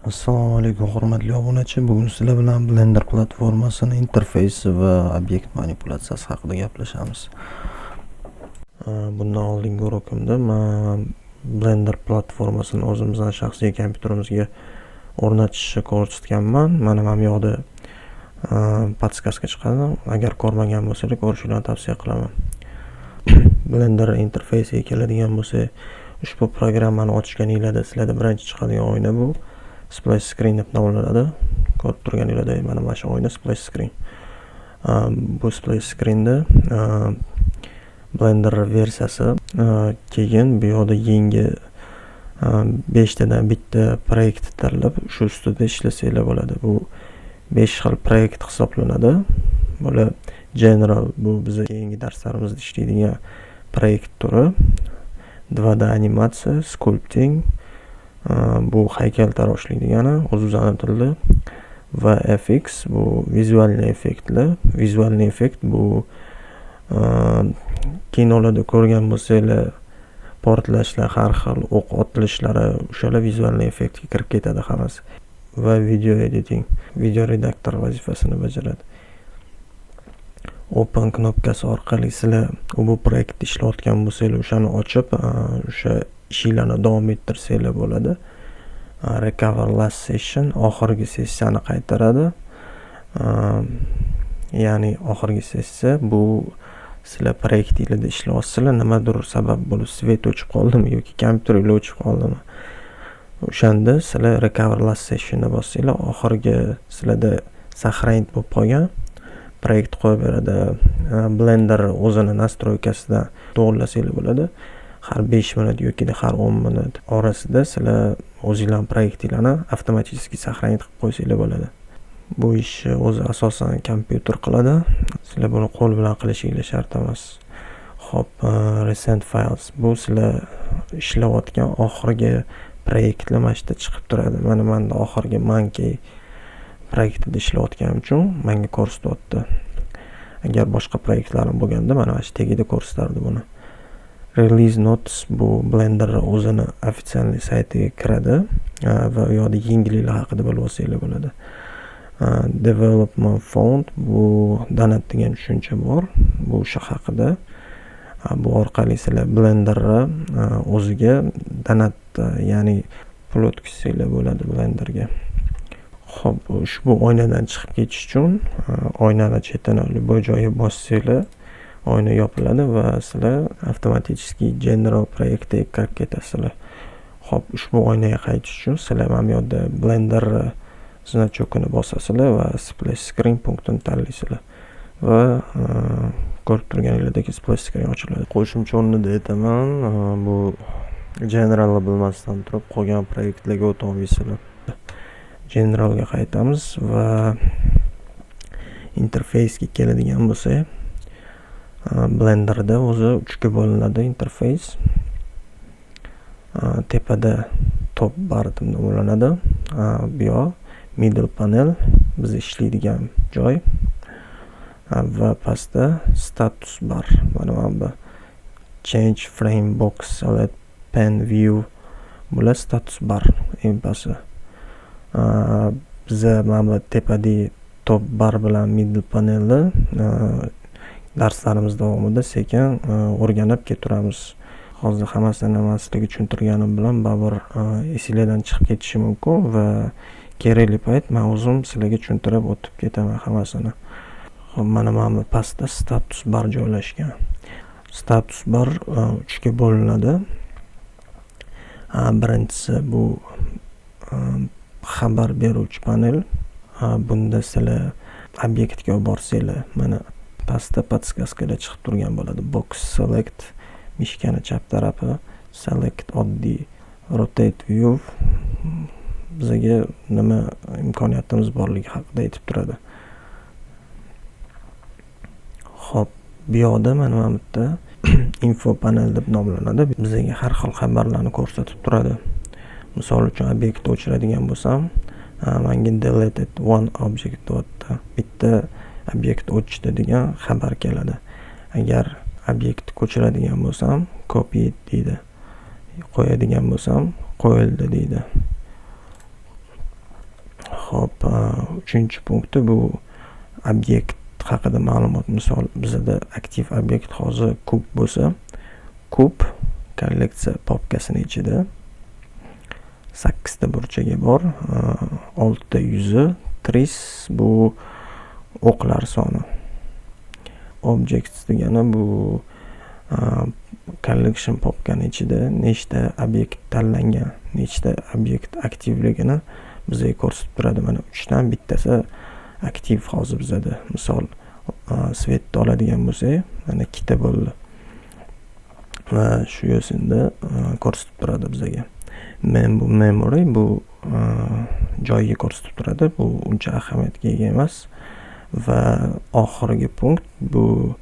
Assalomu alaykum hurmatli obunachi. Bugun sizlar bilan Blender platformasini interfeysi va ob'yekt manipulyatsiyasi haqida gaplashamiz. Bundan oldingi urokimda men Blender platformasini o'zimizning shaxsiy kompyuterimizga o'rnatishni ko'rsatganman. Mana bu yoqda podskaska chiqadi. Agar ko'rmagan bo'lsangiz ko'rishinglarni tavsiya qilaman. Blender interfeysiga keladigan bo'lsak, ushbu programmani ochganingizda sizlarda birinchi chiqadigan oyna bu splash screen deb nomlanadi. Ko'rib turganingizda mana shu oyna splash screen. Bu splash screenda Blender versiyasi, keyin bu yoqda yangi 5 tadan bitta proyekt tanlab, shu ustida ishlasanglar bo'ladi. Bu 5 xil proyekt hisoblanadi. Bular general, bu biz keyingi darslarimizda ishlaydigan proyekt turi. 2D animatsiya, sculpting, bu haykaltaroshlik degani, o'zbekcha tilda, va FX bu vizualniy effektlar. Vizualniy effekt bu kinolarda ko'rgan bo'lsanglar, portlashlar, har xil o'q otilishlari, o'shalar vizualniy effektga kirib ketadi hammasi. Va video editing, video redaktor vazifasini bajaradi. Open knopkasi orqali sizlar bu proyektda ishlayotgan bo'lsanglar, o'shani ochib, o'sha ishinglarni davom ettirsanglar bo'ladi. Recover last session, oxirgi sessiyani qaytaradi. Ya'ni oxirgi sessiya bu sizlar proyektingizda ishlayapsizlar, nimadir sabab bo'lib svet o'chib qoldimi yoki kompyuter o'chib qoldimi, o'shanda sizlar recover last sessionni bossanglar, oxirgi sizlarda saqlanib bo'lib qolgan proyekt qo'yib beradi. Blender o'zini nastroykasidan to'g'irlasanglar bo'ladi. Har 5 minut yoki har 10 minut orasida sizlar o'zingizlarning proyektinglarni avtomatik saqlanib qilib qo'ysanglar bo'ladi. Bu ishni o'zi asosan kompyuter qiladi. Sizlar buni qo'l bilan qilishingiz shart emas. Xo'p, recent files, bu sizlar ishlayotgan oxirgi proyektlar mana shunda chiqib turadi. Mana menda oxirgi monkey proyektida ishlayotganim uchun menga ko'rsatyapti. Agar boshqa proyektlarim bo'lganda mana shu tagida ko'rsatardi buni. Release notes, bu Blender o'zini ofitsial saytiga kiradi va u yerda yangiliklar haqida bilib olsanglar bo'ladi. Development font, bu donat degan tushuncha bor. Bu o'sha haqida. Bu orqali sizlar Blenderni o'ziga donat, ya'ni pul o'tkazsanglar bo'ladi Blenderga. Xo'p, ushbu oynadan chiqib ketish uchun oynani chetini bu joyga bossanglar, oyna yopiladi va sizlar avtomatik general proyektga kirib ketasizlar. Xo'p, ushbu oynaga qaytish uchun sizlar mana bu yerda Blender значокini bosasizlar va splash screen punktini tanlaysizlar va ko'rib turganinglardek splash screen ochiladi. Qo'shimcha o'rnida aytaman, bu generalni bilmasdan turib qolgan proyektlarga o'ta olmaysizlar. Generalga qaytamiz va interfeysga keladigan bo'lsak, Blenderda o'zi 3 ga bo'linadi interfeys. Tepada top bar deb nomlanadi. Bu yoq middle panel, biz ishlaydigan joy, va pastda status bar. Mana bu change frame box, select pen view, bular status bar eng pasti. Biz mana tepadagi top bar bilan middle panelni darslarimiz davomida sekin o'rganib keturamiz. Hozir hammasini sizlarga tushuntirganim bilan baribir esingizdan chiqib ketishi mumkin va kerakli payt men o'zim sizlarga tushuntirib o'tib ketaman hammasini. Xo'p, mana bu pastda status bar joylashgan. Status bar 3 ga bo'linadi. Birinchisi bu xabar beruvchi panel. Bunda sizlar ob'yektga olib borsanglar, mana pastda podskaskada chiqib turgan bo'ladi. Box select, mishkani chap tarafi, select oddiy, rotate view bizga nima imkoniyatimiz borligi haqida aytib turadi. Xo'p, bu yoqda mana bu yerda info panel deb nomlanadi. Bizga har xil xabarlarni ko'rsatib turadi. Misol uchun ob'yektni o'chiradigan bo'lsam, menga deleted one object deyapti. Bitta ob'yekt o'chdi degan xabar keladi. Agar ob'yektni ko'chiradigan bo'lsam, copy deydi. Qo'yadigan bo'lsam, qo'yildi deydi. uchinchi punkti bu ob'yekt haqida ma'lumot. Misol bizda aktiv ob'yekt hozir kub bo'lsa, kub kolleksiya papkasini ichida 8 ta burchagi bor, 6 ta yuzi, tris bu o'qlar soni. Ob'yekt degani bu collection papkani ichida nechta ob'yekt tanlangan, nechta ob'yekt aktivligini bizga ko'rsatib turadi. Mana 3 dan bittasi aktiv hozir bizda. Misol svetni oladigan bo'lsak, mana 2 ta bo'ldi. Va shu yo'sinda ko'rsatib turadi bizga. Bu memory, bu joyga ko'rsatib turadi. Bu uncha ahamiyatga ega emas. Va oxirgi punkt bu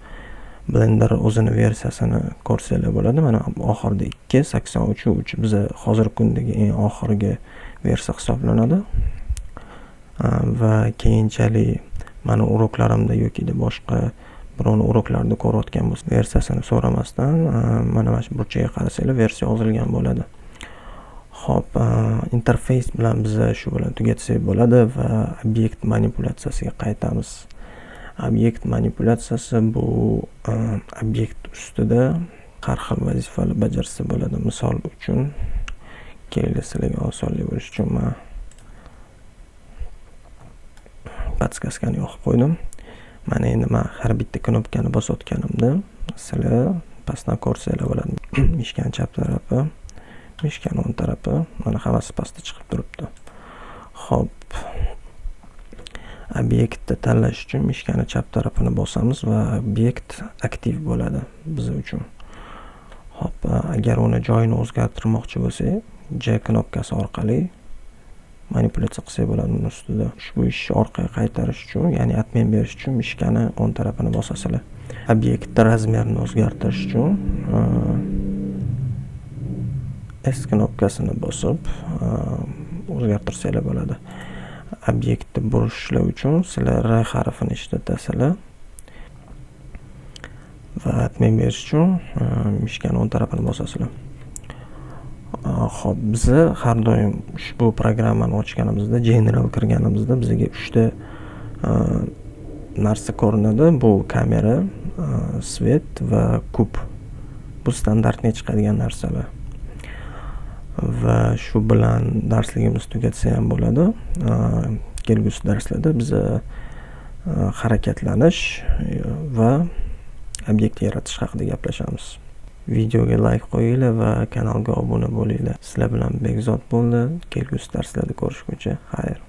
Blender o'zini versiyasini ko'rsanglar bo'ladi. Mana oxirida 2.83 biza hozirgi kundagi eng oxirgi versiya hisoblanadi. Va keyinchalik mana uroklarimda yoki boshqa biron uroklarda ko'rayotgan bo'lsa, versiyasini so'ramasdan mana shu burchaga qarasanglar versiya yozilgan bo'ladi. Xo'p, interfeys bilan biz shu bilan tugatsak bo'ladi va ob'yekt manipulyatsiyasiga qaytamiz. Ob'yekt manipulyatsiyasi bu ob'yekt ustida har xil vazifalar bajarsa bo'ladi. Misol uchun sizlarga osonlik bo'lishi uchun men podskazkani yoqib qo'ydim. Mana endi men har bitta knopkani bosayotganimda sizlar pastdan ko'rsanglar bo'ladi. Mishkani chap tarafi, mishkani o'ng tarafi, mana hammasi pastda chiqib turibdi. Xo'p, ob'yektni tanlash uchun mishkani chap tarafini bosamiz va ob'yekt aktiv bo'ladi biz uchun. Xo'p, agar uni joyini o'zgartirmoqchi bo'lsak, J knopkasi orqali manipulyatsiya qilsak bo'ladi uni ustida. Ushbu ishni orqaga qaytarish uchun, ya'ni admin berish uchun mishkani o'ng tarafini bosasizlar. Ob'yektning razmerini o'zgartirish uchun S knopkasini bosib o'zgartirsanglar bo'ladi. Ob'yektni burishlar uchun sizlar R harfini ishlatasizlar. Va admin berish uchun mishkani o'ng tarafini bosasizlar. Xo'p, biz har doim ushbu programmani ochganimizda, general kirganimizda bizga 3 ta narsa ko'rinadi. Bu kamera, svet va kub. Bu standartga chiqadigan narsalar. Va shu bilan darsligimiz tugatsa ham bo'ladi. Kelgusi darslarda biz harakatlanish va ob'yekt yaratish haqida gaplashamiz. Videoga like qo'yinglar va kanalga obuna bo'linglar. Sizlar bilan Bekzod bo'ldi. Kelgusi darslarda ko'rishguncha xayr.